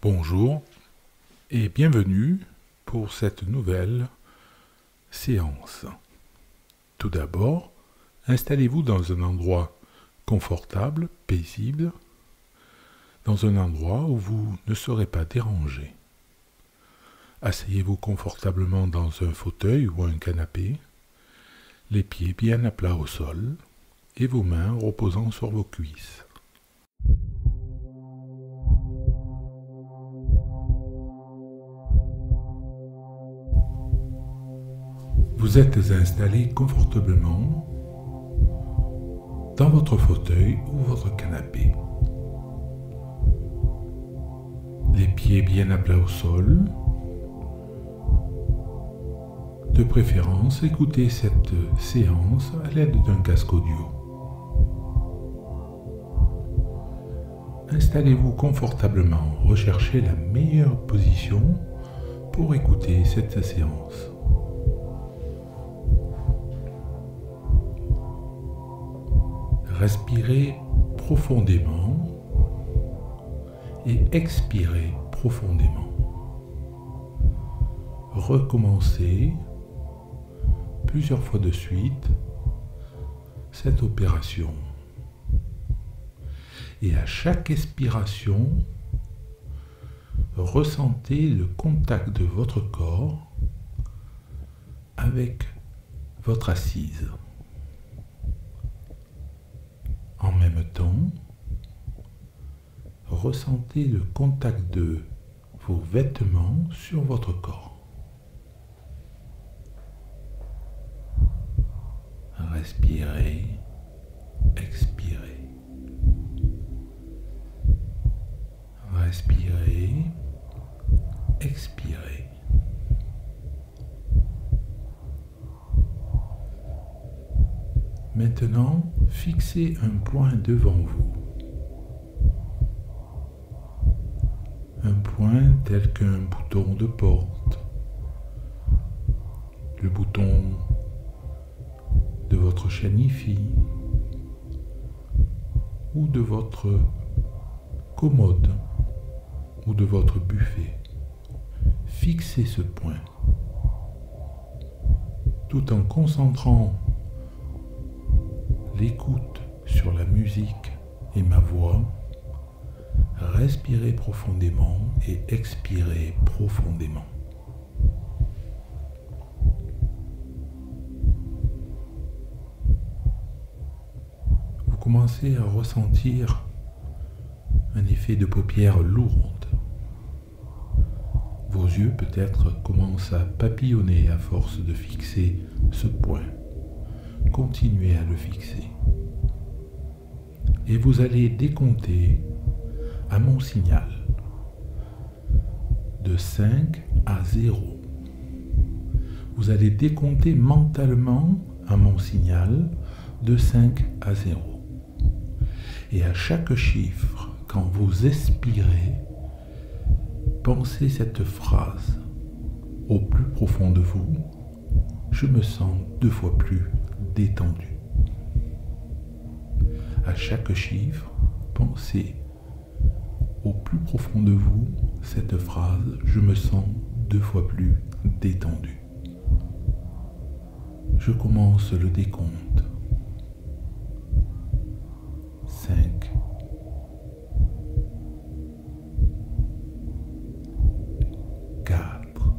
Bonjour et bienvenue pour cette nouvelle séance. Tout d'abord, installez-vous dans un endroit confortable, paisible, dans un endroit où vous ne serez pas dérangé. Asseyez-vous confortablement dans un fauteuil ou un canapé, les pieds bien à plat au sol et vos mains reposant sur vos cuisses. Vous êtes installé confortablement dans votre fauteuil ou votre canapé. Les pieds bien à plat au sol. De préférence, écoutez cette séance à l'aide d'un casque audio. Installez-vous confortablement, recherchez la meilleure position pour écouter cette séance. Respirez profondément et expirez profondément. Recommencez plusieurs fois de suite cette opération. Et à chaque expiration, ressentez le contact de votre corps avec votre assise. En même temps, ressentez le contact de vos vêtements sur votre corps. Respirez, expirez. Respirez, expirez. Maintenant, fixez un point devant vous. Un point tel qu'un bouton de porte, le bouton de votre chaîne Hi-Fi ou de votre commode ou de votre buffet. Fixez ce point tout en concentrant l'écoute sur la musique et ma voix. Respirez profondément et expirez profondément. Vous commencez à ressentir un effet de paupières lourdes. Vos yeux peut-être commencent à papillonner à force de fixer ce point. Continuez à le fixer. Et vous allez décompter à mon signal de 5 à 0. Vous allez décompter mentalement à mon signal de 5 à 0. Et à chaque chiffre, quand vous expirez, pensez cette phrase au plus profond de vous. Je me sens 2 fois plus détendu. À chaque chiffre, pensez au plus profond de vous cette phrase « Je me sens 2 fois plus détendu ». Je commence le décompte. 5, 4,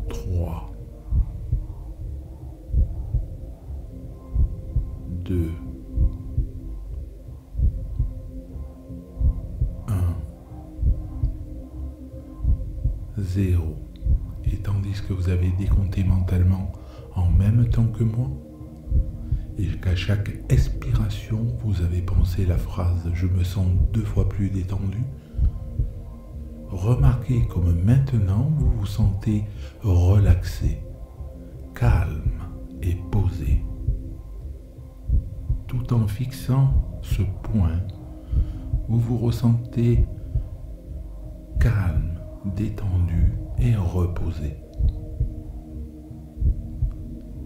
3, 2, 0. Et tandis que vous avez décompté mentalement en même temps que moi, et qu'à chaque expiration, vous avez pensé la phrase « Je me sens 2 fois plus détendu », remarquez comme maintenant vous vous sentez relaxé, calme et posé. Tout en fixant ce point, vous vous ressentez calme, détendu et reposé.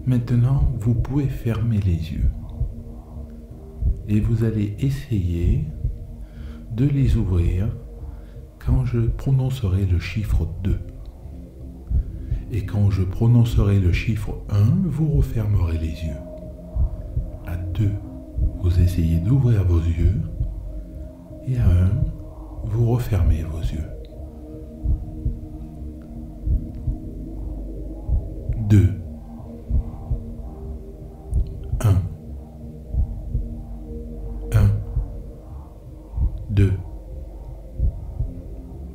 Maintenant, vous pouvez fermer les yeux. et vous allez essayer de les ouvrir quand je prononcerai le chiffre 2. Et quand je prononcerai le chiffre 1, vous refermerez les yeux. À 2, vous essayez d'ouvrir vos yeux. Et à 1, vous refermez vos yeux. 2, 1, 1, 2,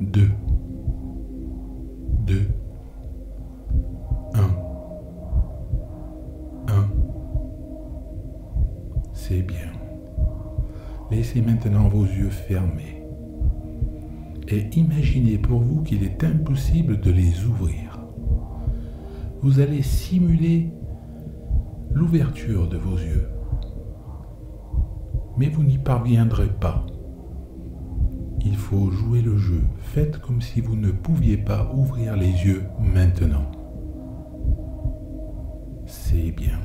2, 2, 1, 1. C'est bien. Laissez maintenant vos yeux fermés. Et imaginez pour vous qu'il est impossible de les ouvrir. Vous allez simuler l'ouverture de vos yeux. Mais vous n'y parviendrez pas. Il faut jouer le jeu. Faites comme si vous ne pouviez pas ouvrir les yeux maintenant. C'est bien.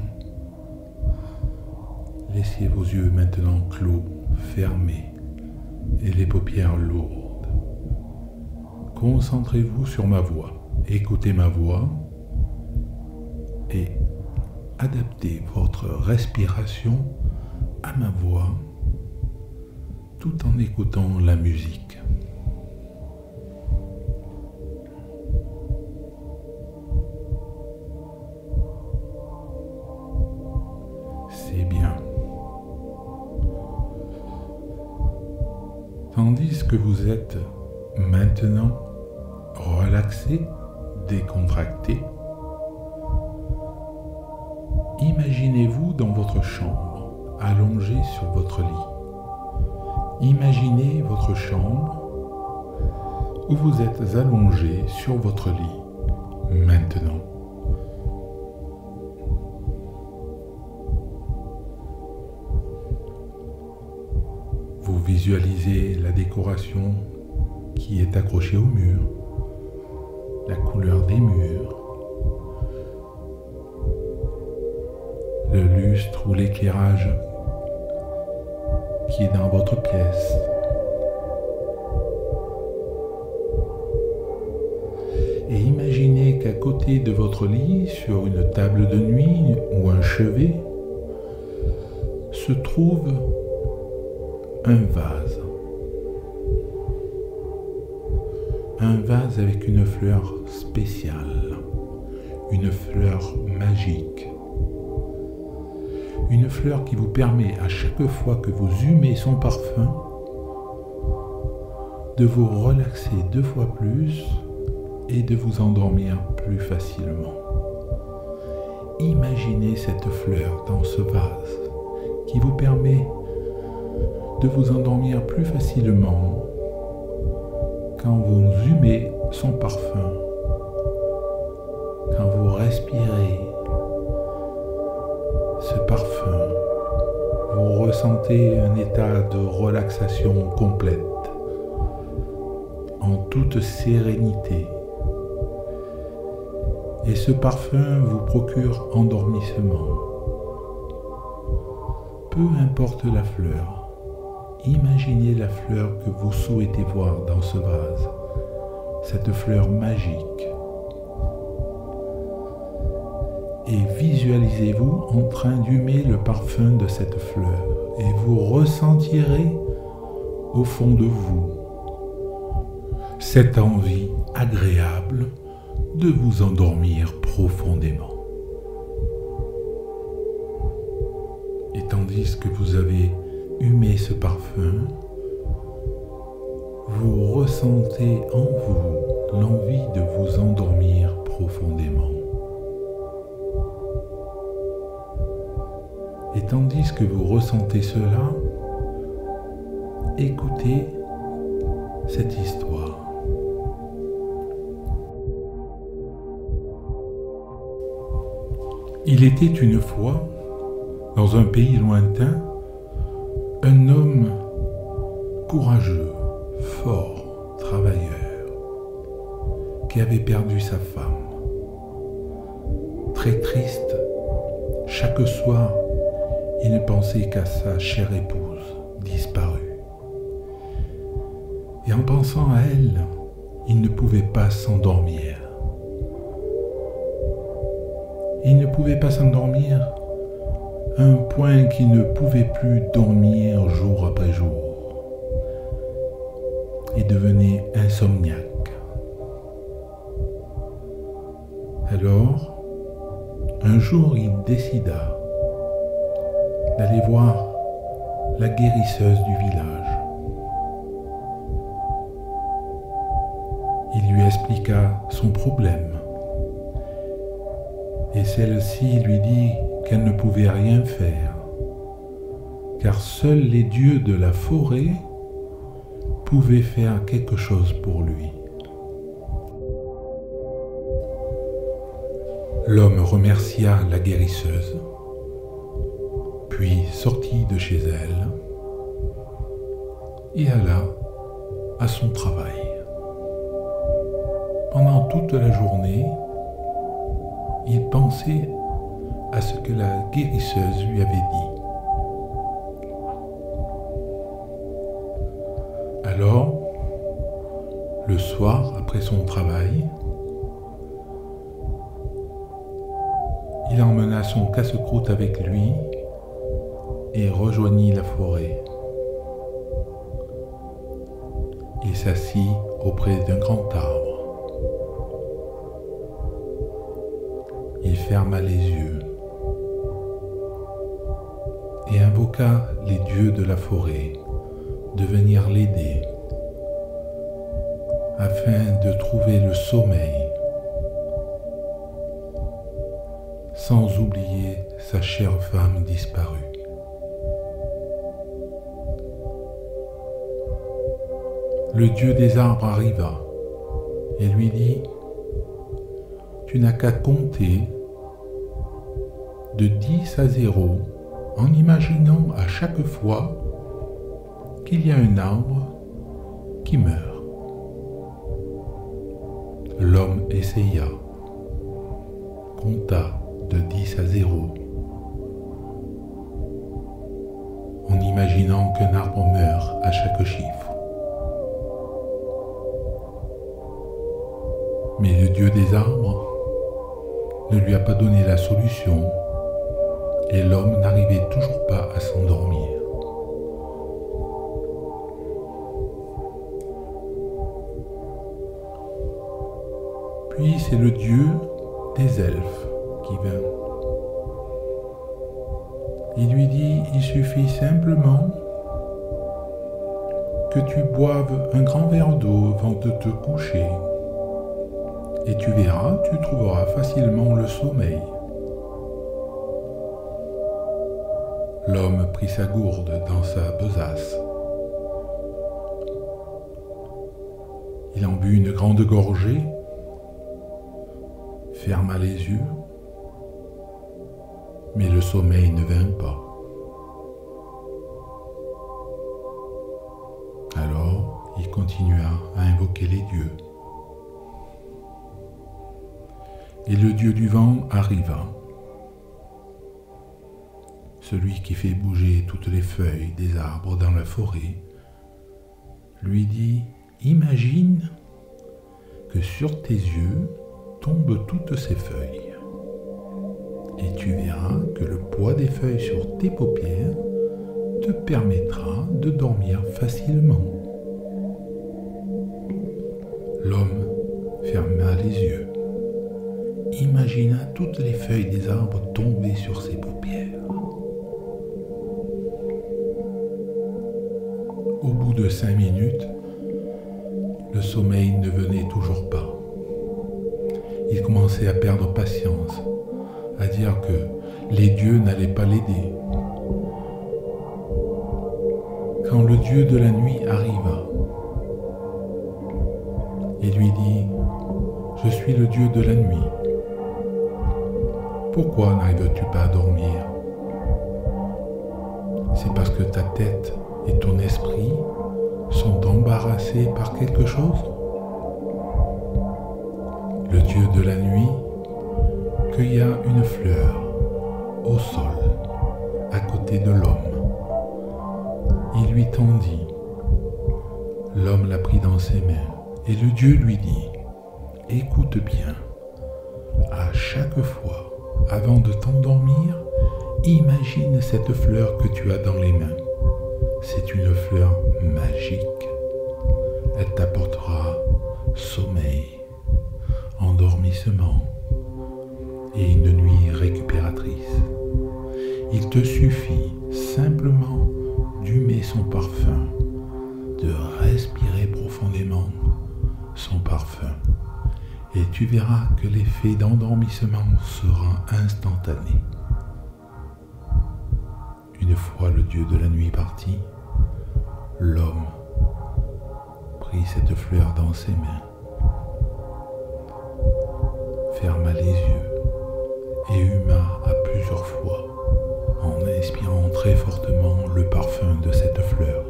Laissez vos yeux maintenant clos, fermés, et les paupières lourdes. Concentrez-vous sur ma voix. Écoutez ma voix et adaptez votre respiration à ma voix tout en écoutant la musique. C'est bien. Tandis que vous êtes maintenant relaxé, décontracté, imaginez-vous dans votre chambre, allongé sur votre lit. Imaginez votre chambre où vous êtes allongé sur votre lit maintenant. Vous visualisez la décoration qui est accrochée au mur, la couleur des murs, le lustre ou l'éclairage qui est dans votre pièce. Et imaginez qu'à côté de votre lit, sur une table de nuit ou un chevet, se trouve un vase. Un vase avec une fleur spéciale, une fleur magique. Une fleur qui vous permet à chaque fois que vous humez son parfum de vous relaxer 2 fois plus et de vous endormir plus facilement. Imaginez cette fleur dans ce vase qui vous permet de vous endormir plus facilement quand vous humez son parfum, quand vous respirez ce parfum, vous ressentez un état de relaxation complète, en toute sérénité. Et ce parfum vous procure endormissement. Peu importe la fleur, imaginez la fleur que vous souhaitez voir dans ce vase, cette fleur magique. Et visualisez-vous en train d'humer le parfum de cette fleur et vous ressentirez au fond de vous cette envie agréable de vous endormir profondément. Et tandis que vous avez humé ce parfum, vous ressentez en vous l'envie de vous endormir profondément. Et tandis que vous ressentez cela, écoutez cette histoire. Il était une fois, dans un pays lointain, un homme courageux, fort, travailleur, qui avait perdu sa femme. Très triste, chaque soir, il ne pensait qu'à sa chère épouse disparue. Et en pensant à elle, il ne pouvait pas s'endormir. Il ne pouvait pas s'endormir à un point qu'il ne pouvait plus dormir jour après jour. Il devenait insomniaque. Alors, un jour, il décida d'aller voir la guérisseuse du village. Il lui expliqua son problème et celle-ci lui dit qu'elle ne pouvait rien faire, car seuls les dieux de la forêt pouvaient faire quelque chose pour lui. L'homme remercia la guérisseuse, puis sortit de chez elle et alla à son travail. Pendant toute la journée, il pensait à ce que la guérisseuse lui avait dit. Alors, le soir, après son travail, il emmena son casse-croûte avec lui et rejoignit la forêt. Il s'assit auprès d'un grand arbre. Il ferma les yeux et invoqua les dieux de la forêt de venir l'aider afin de trouver le sommeil, sans oublier sa chère femme disparue. Le dieu des arbres arriva et lui dit : « Tu n'as qu'à compter de 10 à 0 en imaginant à chaque fois qu'il y a un arbre qui meurt. » L'homme essaya, compta de 10 à 0 en imaginant qu'un arbre meurt à chaque chiffre. Mais le dieu des arbres ne lui a pas donné la solution et l'homme n'arrivait toujours pas à s'endormir. Puis c'est le dieu des elfes qui vint. Il lui dit : « Il suffit simplement que tu boives un grand verre d'eau avant de te coucher. Et tu verras, tu trouveras facilement le sommeil. » L'homme prit sa gourde dans sa besace. Il en but une grande gorgée, ferma les yeux, mais le sommeil ne vint pas. Alors, il continua à invoquer les dieux. Et le dieu du vent arriva, celui qui fait bouger toutes les feuilles des arbres dans la forêt, lui dit : « Imagine que sur tes yeux tombent toutes ces feuilles, et tu verras que le poids des feuilles sur tes paupières te permettra de dormir facilement. » L'homme ferma les yeux, imagina toutes les feuilles des arbres tomber sur ses paupières. Au bout de 5 minutes, le sommeil ne venait toujours pas. Il commençait à perdre patience, à dire que les dieux n'allaient pas l'aider. Quand le dieu de la nuit arriva, il lui dit : « Je suis le dieu de la nuit. Pourquoi n'arrives-tu pas à dormir ? C'est parce que ta tête et ton esprit sont embarrassés par quelque chose ? » Le dieu de la nuit cueilla une fleur au sol à côté de l'homme. Il lui tendit. L'homme la prit dans ses mains et le Dieu lui dit, « Écoute bien, à chaque fois, avant de t'endormir, imagine cette fleur que tu as dans les mains. C'est une fleur magique. Elle t'apportera sommeil, endormissement et une nuit récupératrice. Il te suffit simplement d'humer son parfum, de respirer profondément son parfum, et tu verras que l'effet d'endormissement sera instantané. » Une fois le dieu de la nuit parti, l'homme prit cette fleur dans ses mains, ferma les yeux et huma à plusieurs fois en inspirant très fortement le parfum de cette fleur.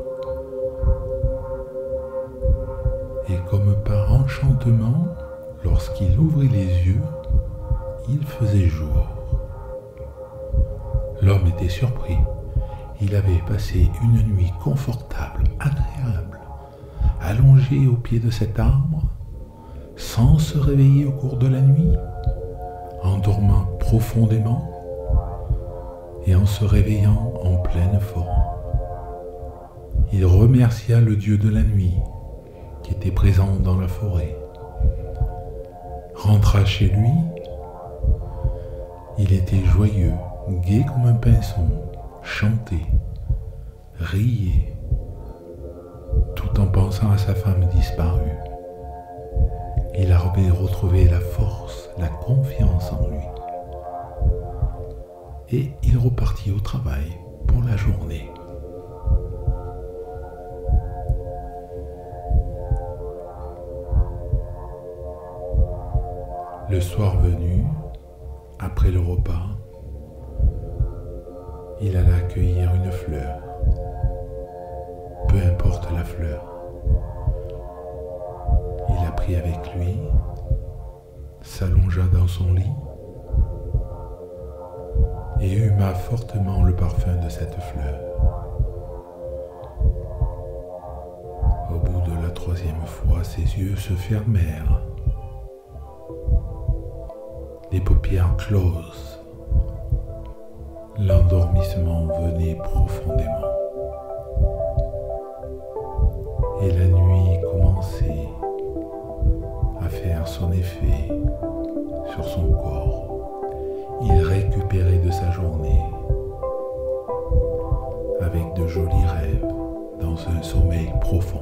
Et comme par enchantement, lorsqu'il ouvrit les yeux, il faisait jour. L'homme était surpris. Il avait passé une nuit confortable, agréable, allongé au pied de cet arbre, sans se réveiller au cours de la nuit, en dormant profondément et en se réveillant en pleine forme. Il remercia le dieu de la nuit qui était présent dans la forêt. Rentra chez lui, il était joyeux, gai comme un pinson, chantait, riait, tout en pensant à sa femme disparue. Il avait retrouvé la force, la confiance en lui. Et il repartit au travail pour la journée. Le soir venu, après le repas, il alla cueillir une fleur, peu importe la fleur. Il la prit avec lui, s'allongea dans son lit et huma fortement le parfum de cette fleur. Au bout de la troisième fois, ses yeux se fermèrent, les paupières closes. L'endormissement venait profondément. Et la nuit commençait à faire son effet sur son corps. Il récupérait de sa journée avec de jolis rêves dans un sommeil profond.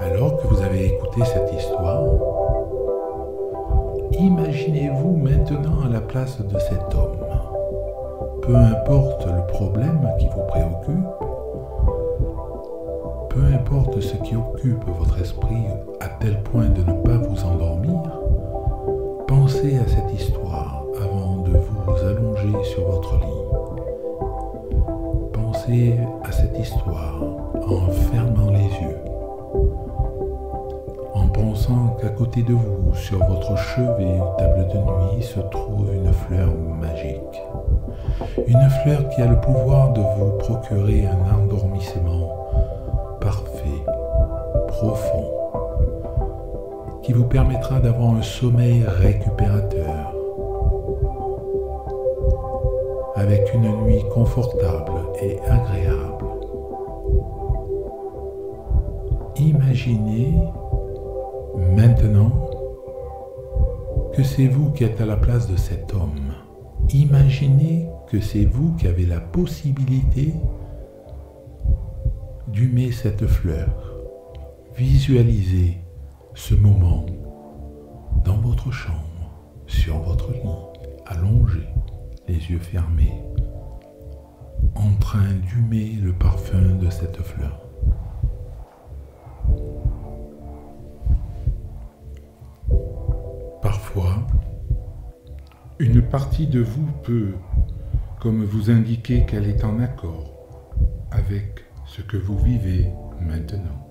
Alors que vous avez écouté cette histoire, imaginez-vous maintenant à la place de cet homme. Peu importe le problème qui vous préoccupe, peu importe ce qui occupe votre esprit à tel point de ne pas vous endormir, pensez à cette histoire avant de vous allonger sur votre lit. Pensez à cette histoire en fermant les yeux, en pensant qu'à côté de vous, sur votre chevet ou table de nuit, se trouve une fleur magique. Une fleur qui a le pouvoir de vous procurer un endormissement parfait, profond, qui vous permettra d'avoir un sommeil récupérateur, avec une nuit confortable et agréable. Imaginez maintenant que c'est vous qui êtes à la place de cet homme. Imaginez que c'est vous qui avez la possibilité d'humer cette fleur. Visualisez ce moment dans votre chambre, sur votre lit, allongé, les yeux fermés, en train d'humer le parfum de cette fleur. Parfois, une partie de vous peut, comme vous indiquer qu'elle est en accord avec ce que vous vivez maintenant,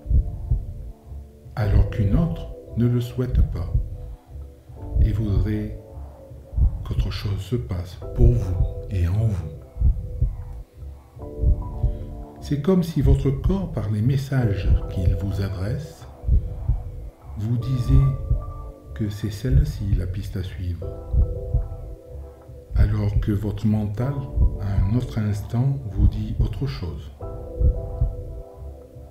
alors qu'une autre ne le souhaite pas et voudrait qu'autre chose se passe pour vous et en vous. C'est comme si votre corps, par les messages qu'il vous adresse, vous disait que c'est celle-ci la piste à suivre, alors que votre mental, à un autre instant, vous dit autre chose.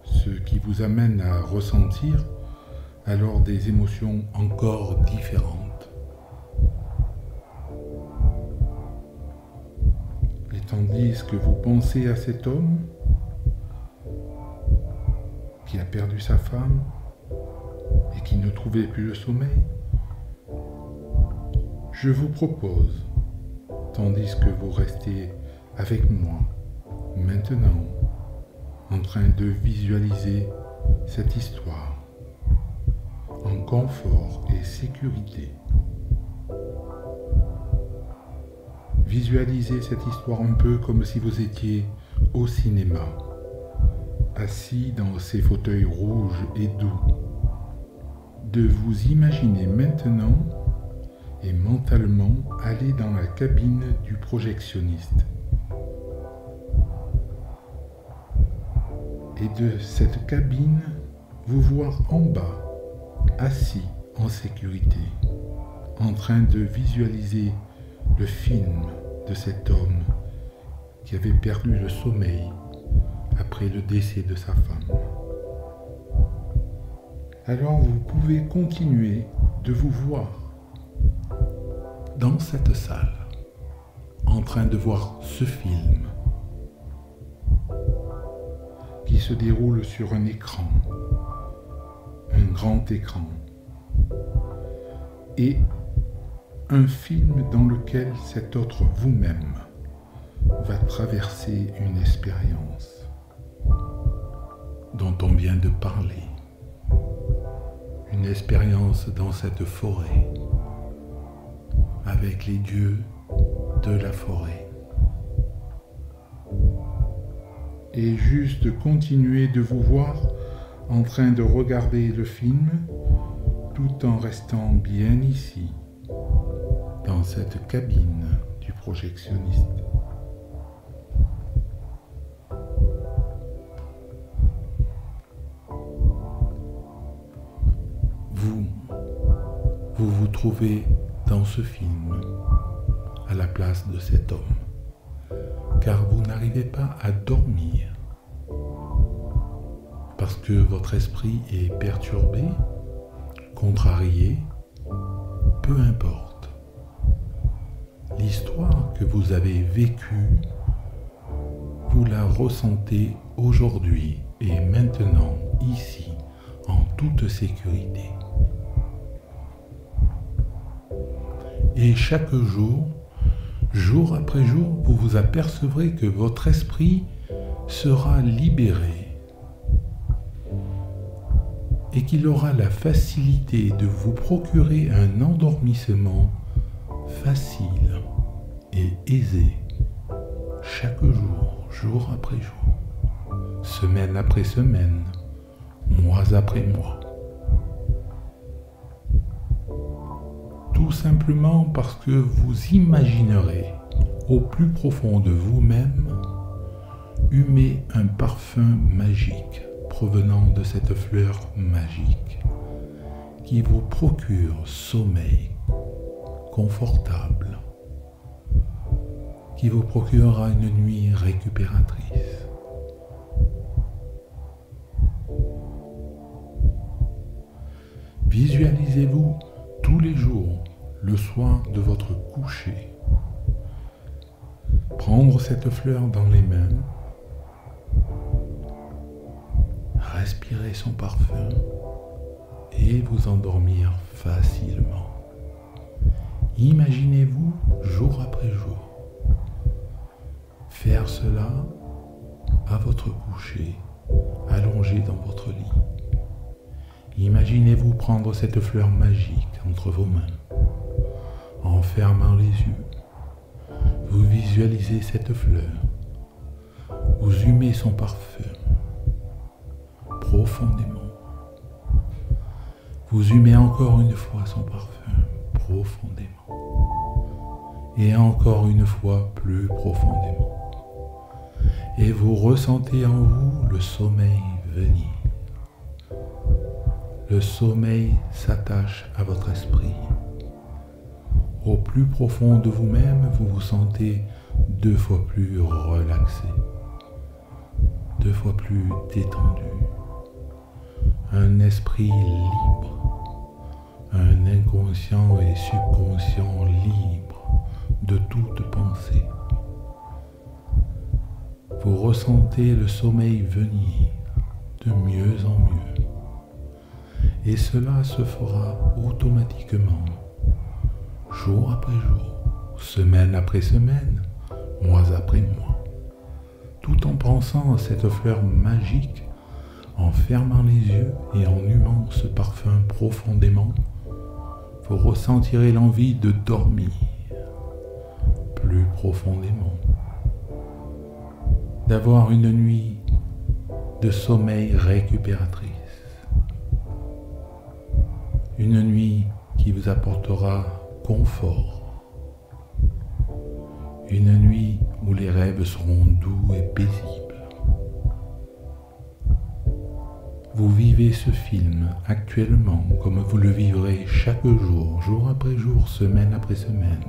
Ce qui vous amène à ressentir alors des émotions encore différentes. Et tandis que vous pensez à cet homme qui a perdu sa femme et qui ne trouvait plus le sommeil, je vous propose, tandis que vous restez avec moi, maintenant, en train de visualiser cette histoire, en confort et sécurité. Visualisez cette histoire un peu comme si vous étiez au cinéma, assis dans ces fauteuils rouges et doux, de vous imaginer maintenant et mentalement aller dans la cabine du projectionniste. Et de cette cabine, vous voir en bas, assis en sécurité, en train de visualiser le film de cet homme qui avait perdu le sommeil après le décès de sa femme. Alors vous pouvez continuer de vous voir dans cette salle, en train de voir ce film qui se déroule sur un écran, un grand écran, et un film dans lequel cet autre vous-même va traverser une expérience dont on vient de parler, une expérience dans cette forêt, avec les dieux de la forêt. Et juste continuer de vous voir en train de regarder le film tout en restant bien ici, dans cette cabine du projectionniste. Vous vous trouvez dans ce film à la place de cet homme, car vous n'arrivez pas à dormir parce que votre esprit est perturbé, contrarié, peu importe. L'histoire que vous avez vécue, vous la ressentez aujourd'hui et maintenant, ici, en toute sécurité. Et chaque jour, jour après jour, vous vous apercevrez que votre esprit sera libéré et qu'il aura la facilité de vous procurer un endormissement facile et aisé chaque jour, jour après jour, semaine après semaine, mois après mois. Tout simplement parce que vous imaginerez au plus profond de vous-même humer un parfum magique provenant de cette fleur magique qui vous procure sommeil confortable, qui vous procurera une nuit récupératrice. Visualisez-vous tous les jours, le soir de votre coucher, prendre cette fleur dans les mains, respirer son parfum et vous endormir facilement. Imaginez-vous jour après jour faire cela à votre coucher, allongé dans votre lit. Imaginez-vous prendre cette fleur magique entre vos mains, en fermant les yeux. Vous visualisez cette fleur, vous humez son parfum profondément. Vous humez encore une fois son parfum profondément. et encore une fois plus profondément. Et vous ressentez en vous le sommeil venir. Le sommeil s'attache à votre esprit. Au plus profond de vous-même, vous vous sentez 2 fois plus relaxé, 2 fois plus détendu. Un esprit libre, un inconscient et subconscient libre de toute pensée. Vous ressentez le sommeil venir de mieux en mieux. Et cela se fera automatiquement, jour après jour, semaine après semaine, mois après mois, tout en pensant à cette fleur magique, en fermant les yeux et en humant ce parfum profondément, vous ressentirez l'envie de dormir plus profondément, d'avoir une nuit de sommeil récupératrice. Une nuit qui vous apportera confort. Une nuit où les rêves seront doux et paisibles. Vous vivez ce film actuellement comme vous le vivrez chaque jour, jour après jour, semaine après semaine,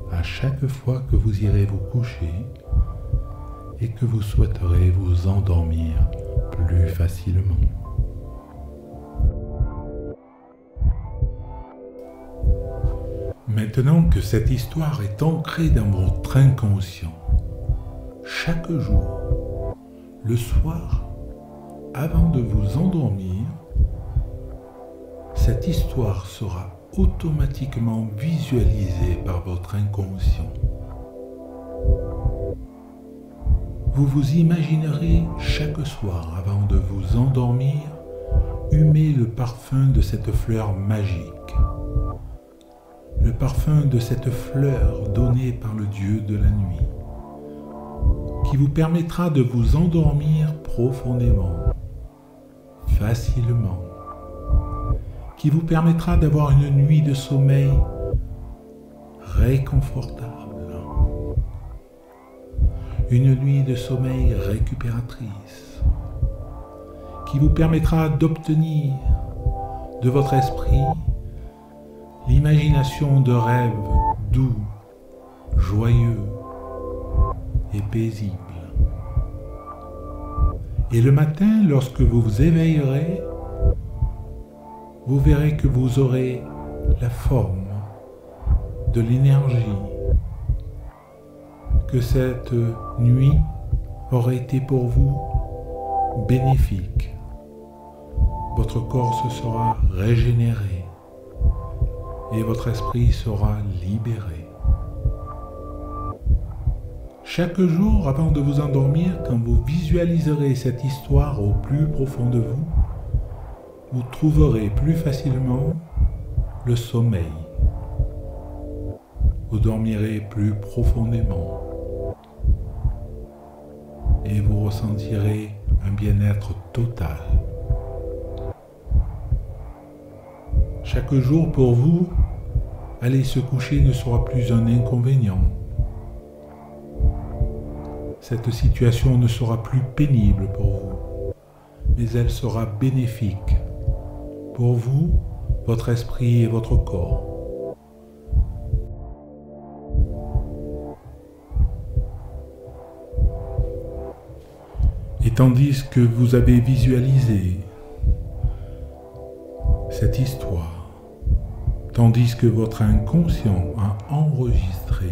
à chaque fois que vous irez vous coucher et que vous souhaiterez vous endormir plus facilement. Maintenant que cette histoire est ancrée dans votre inconscient, chaque jour, le soir, avant de vous endormir, cette histoire sera automatiquement visualisée par votre inconscient. Vous vous imaginerez chaque soir, avant de vous endormir, humer le parfum de cette fleur magique. Le parfum de cette fleur donnée par le Dieu de la nuit, qui vous permettra de vous endormir profondément, facilement, qui vous permettra d'avoir une nuit de sommeil réconfortable, une nuit de sommeil récupératrice, qui vous permettra d'obtenir de votre esprit l'imagination de rêves doux, joyeux et paisibles. Et le matin, lorsque vous vous éveillerez, vous verrez que vous aurez la forme de l'énergie, que cette nuit aura été pour vous bénéfique. Votre corps se sera régénéré et votre esprit sera libéré. Chaque jour, avant de vous endormir, quand vous visualiserez cette histoire au plus profond de vous, vous trouverez plus facilement le sommeil. Vous dormirez plus profondément et vous ressentirez un bien-être total. Chaque jour pour vous, aller se coucher ne sera plus un inconvénient. Cette situation ne sera plus pénible pour vous, mais elle sera bénéfique pour vous, votre esprit et votre corps. Et tandis que vous avez visualisé cette histoire, tandis que votre inconscient a enregistré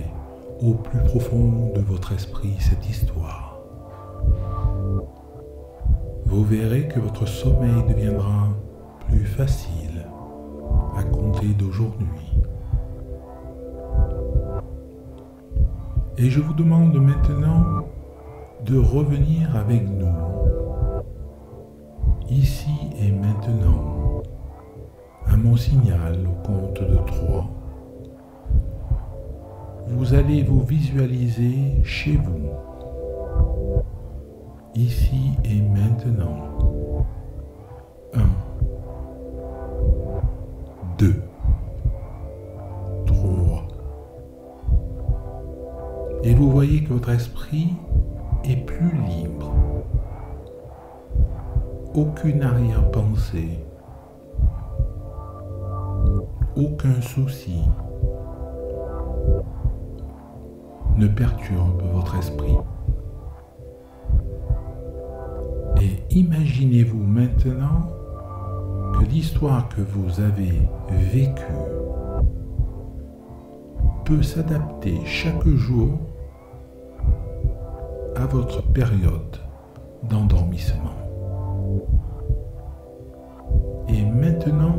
au plus profond de votre esprit cette histoire, vous verrez que votre sommeil deviendra plus facile à compter d'aujourd'hui. Et je vous demande maintenant de revenir avec nous, ici et maintenant, à mon signal au compte de 3. Vous allez vous visualiser chez vous, ici et maintenant. 1, 2, 3, et vous voyez que votre esprit est plus libre. Aucune arrière-pensée, aucun souci ne perturbe votre esprit. Et imaginez-vous maintenant que l'histoire que vous avez vécue peut s'adapter chaque jour à votre période d'endormissement. Et maintenant,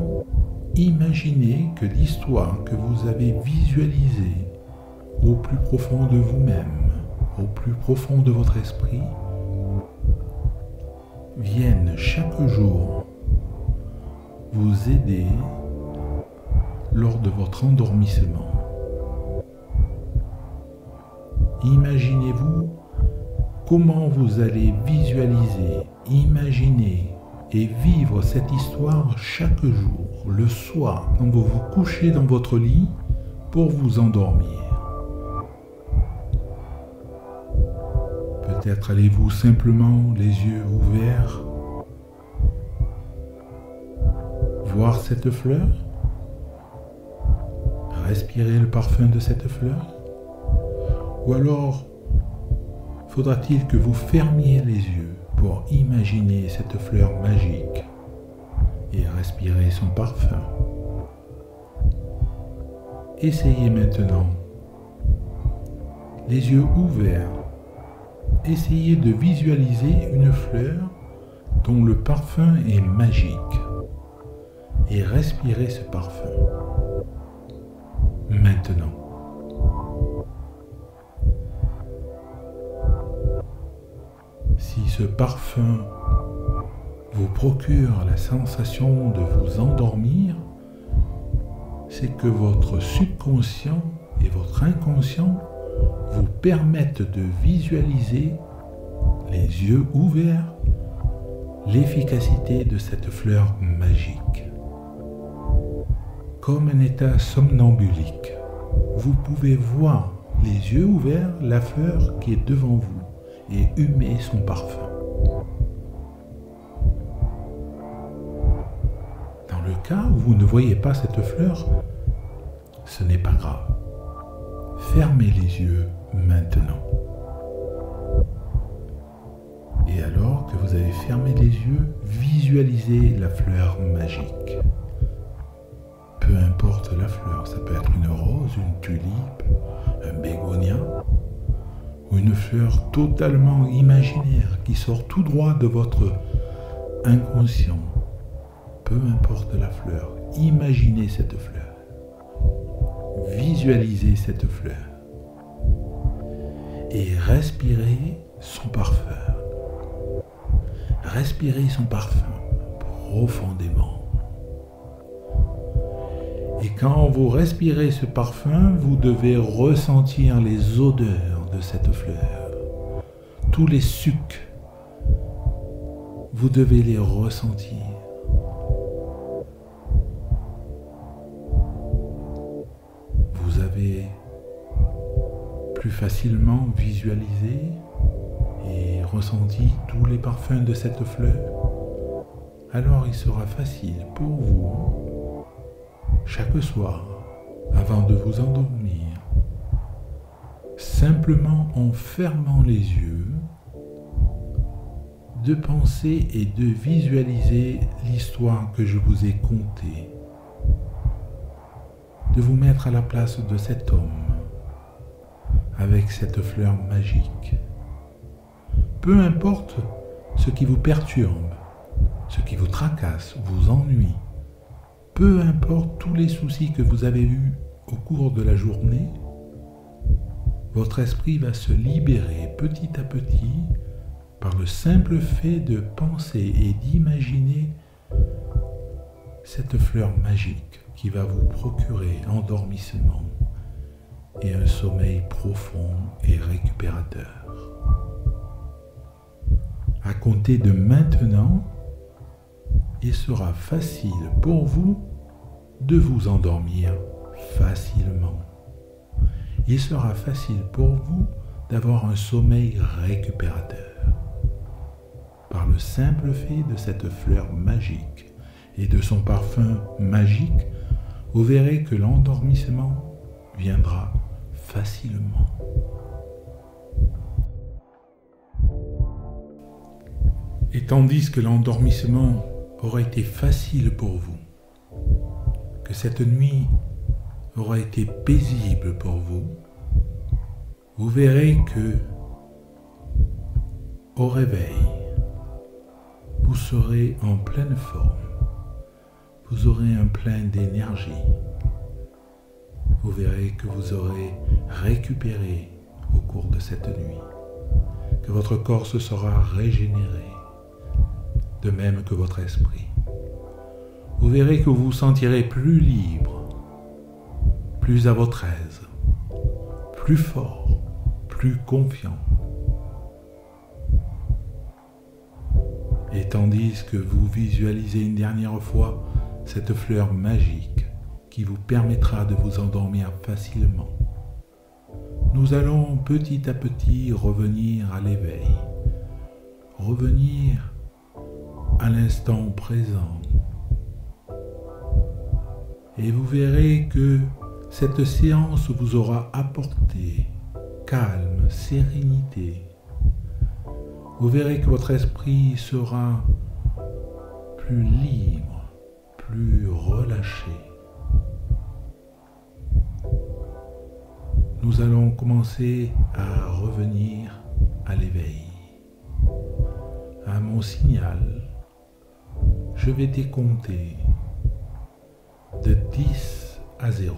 imaginez que l'histoire que vous avez visualisée au plus profond de vous-même, au plus profond de votre esprit, vienne chaque jour vous aider lors de votre endormissement. Imaginez-vous comment vous allez visualiser, imaginer et vivre cette histoire chaque jour, le soir, quand vous vous couchez dans votre lit pour vous endormir. Peut-être allez-vous simplement les yeux ouverts voir cette fleur, respirer le parfum de cette fleur, ou alors faudra-t-il que vous fermiez les yeux pour imaginer cette fleur magique et respirer son parfum. Essayez maintenant, les yeux ouverts, essayez de visualiser une fleur dont le parfum est magique et respirez ce parfum. Maintenant. Si ce parfum vous procure la sensation de vous endormir, c'est que votre subconscient et votre inconscient vous permettent de visualiser, les yeux ouverts, l'efficacité de cette fleur magique. Comme un état somnambulique, vous pouvez voir, les yeux ouverts, la fleur qui est devant vous et humer son parfum. Dans le cas où vous ne voyez pas cette fleur, ce n'est pas grave. Fermez les yeux maintenant. Et alors que vous avez fermé les yeux, visualisez la fleur magique. Peu importe la fleur, ça peut être une rose, une tulipe, un bégonia, ou une fleur totalement imaginaire qui sort tout droit de votre inconscient. Peu importe la fleur, imaginez cette fleur. Visualisez cette fleur. Et respirez son parfum. Respirez son parfum profondément. Et quand vous respirez ce parfum, vous devez ressentir les odeurs de cette fleur. Tous les sucs, vous devez les ressentir. Vous avez plus facilement visualisé et ressenti tous les parfums de cette fleur. Alors il sera facile pour vous, chaque soir, avant de vous endormir, simplement en fermant les yeux, de penser et de visualiser l'histoire que je vous ai contée, de vous mettre à la place de cet homme avec cette fleur magique. Peu importe ce qui vous perturbe, ce qui vous tracasse, vous ennuie, peu importe tous les soucis que vous avez eus au cours de la journée, votre esprit va se libérer petit à petit par le simple fait de penser et d'imaginer cette fleur magique qui va vous procurer endormissement et un sommeil profond et récupérateur. À compter de maintenant, il sera facile pour vous de vous endormir facilement. Il sera facile pour vous d'avoir un sommeil récupérateur. Par le simple fait de cette fleur magique et de son parfum magique, vous verrez que l'endormissement viendra facilement. Et tandis que l'endormissement aura été facile pour vous, que cette nuit aura été paisible pour vous, vous verrez que, au réveil, vous serez en pleine forme, vous aurez un plein d'énergie, vous verrez que vous aurez récupéré au cours de cette nuit, que votre corps se sera régénéré, de même que votre esprit. Vous verrez que vous vous sentirez plus libre, plus à votre aise, plus fort, plus confiant. Et tandis que vous visualisez une dernière fois cette fleur magique qui vous permettra de vous endormir facilement, nous allons petit à petit revenir à l'éveil, revenir à l'instant présent. Et vous verrez que cette séance vous aura apporté calme, sérénité. Vous verrez que votre esprit sera plus libre, plus relâché. Nous allons commencer à revenir à l'éveil. À mon signal, je vais décompter de 10 à 0.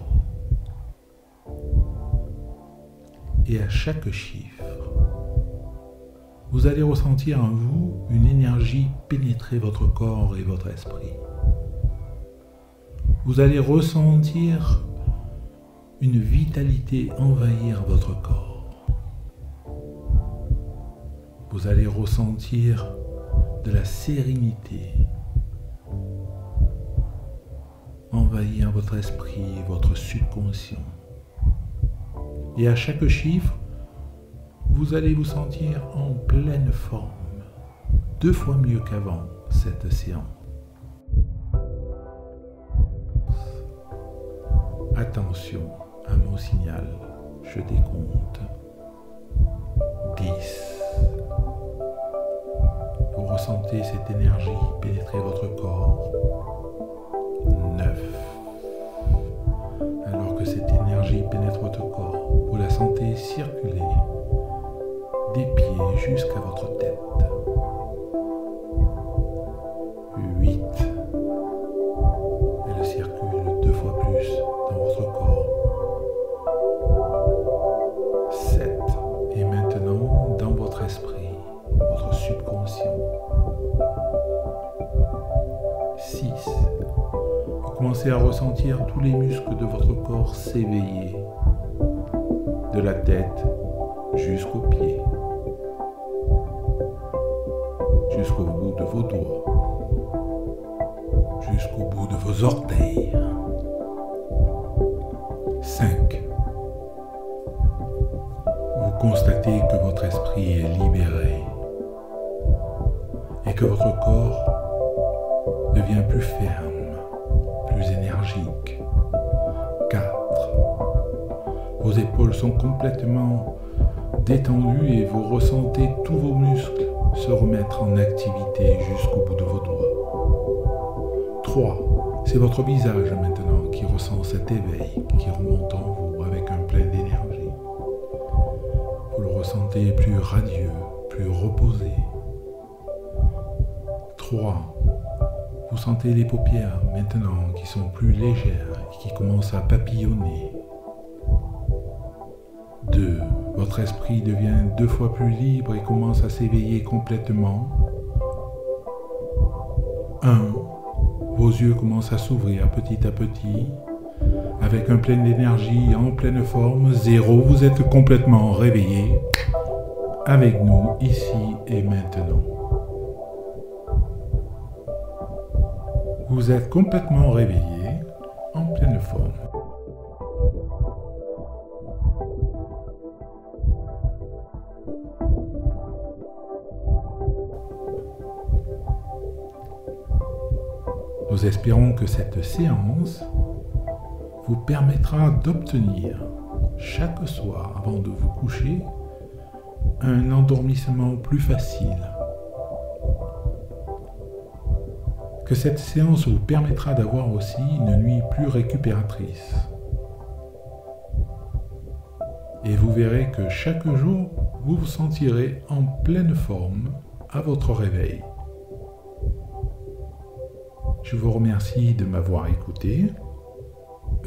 Et à chaque chiffre, vous allez ressentir en vous une énergie pénétrer votre corps et votre esprit. Vous allez ressentir une vitalité envahir votre corps. Vous allez ressentir de la sérénité envahir votre esprit, votre subconscient. Et à chaque chiffre, vous allez vous sentir en pleine forme, 2 fois mieux qu'avant cette séance. Attention à mon signal, je décompte. 10. Vous ressentez cette énergie pénétrer votre corps. 9. Alors que cette énergie pénètre votre corps, vous la sentez circuler des pieds jusqu'à votre tête. 8. Elle circule 2 fois plus dans votre corps. 7. Et maintenant dans votre esprit, votre subconscient. 6. Vous commencez à ressentir tous les muscles de votre corps s'éveiller, de la tête jusqu'aux pieds, jusqu'au bout de vos doigts, jusqu'au bout de vos orteils. 5. Vous constatez que votre esprit est libéré et que votre corps devient plus ferme, plus énergique. 4. Vos épaules sont complètement détendues et vous ressentez tous vos muscles se remettre en activité jusqu'au bout de vos doigts. 3. C'est votre visage maintenant qui ressent cet éveil qui remonte en vous avec un plein d'énergie. Vous le ressentez plus radieux, plus reposé. 3. Vous sentez les paupières maintenant qui sont plus légères et qui commencent à papillonner. 2. Votre esprit devient 2 fois plus libre et commence à s'éveiller complètement. 1. Vos yeux commencent à s'ouvrir petit à petit, avec un plein d'énergie, en pleine forme. 0. Vous êtes complètement réveillé, avec nous, ici et maintenant. Vous êtes complètement réveillé, en pleine forme. Nous espérons que cette séance vous permettra d'obtenir chaque soir avant de vous coucher un endormissement plus facile. Que cette séance vous permettra d'avoir aussi une nuit plus récupératrice. Et vous verrez que chaque jour, vous vous sentirez en pleine forme à votre réveil. Je vous remercie de m'avoir écouté.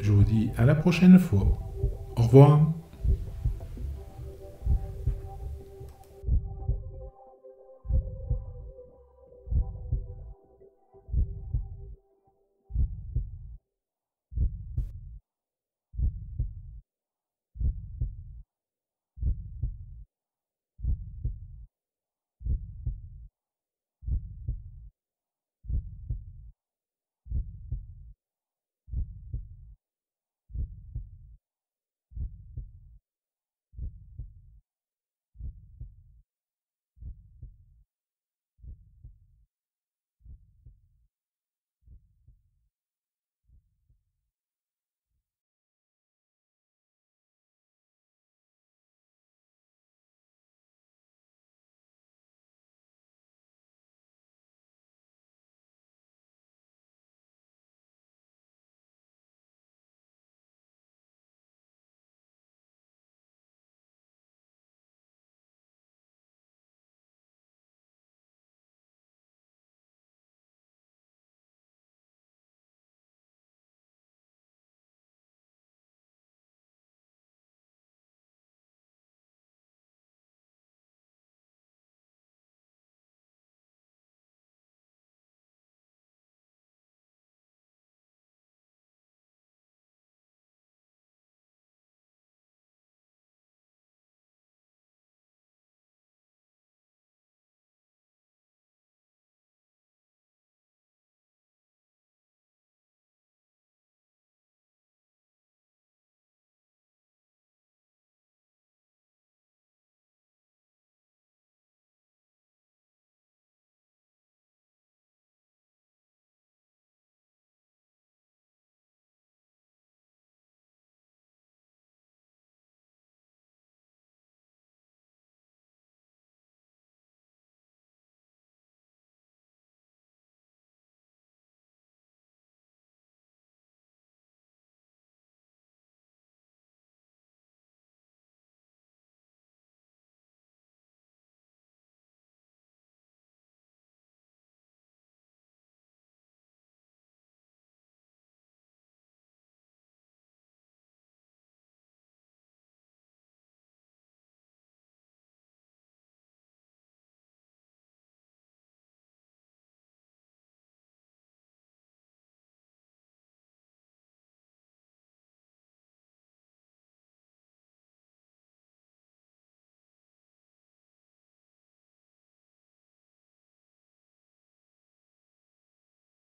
Je vous dis à la prochaine fois. Au revoir.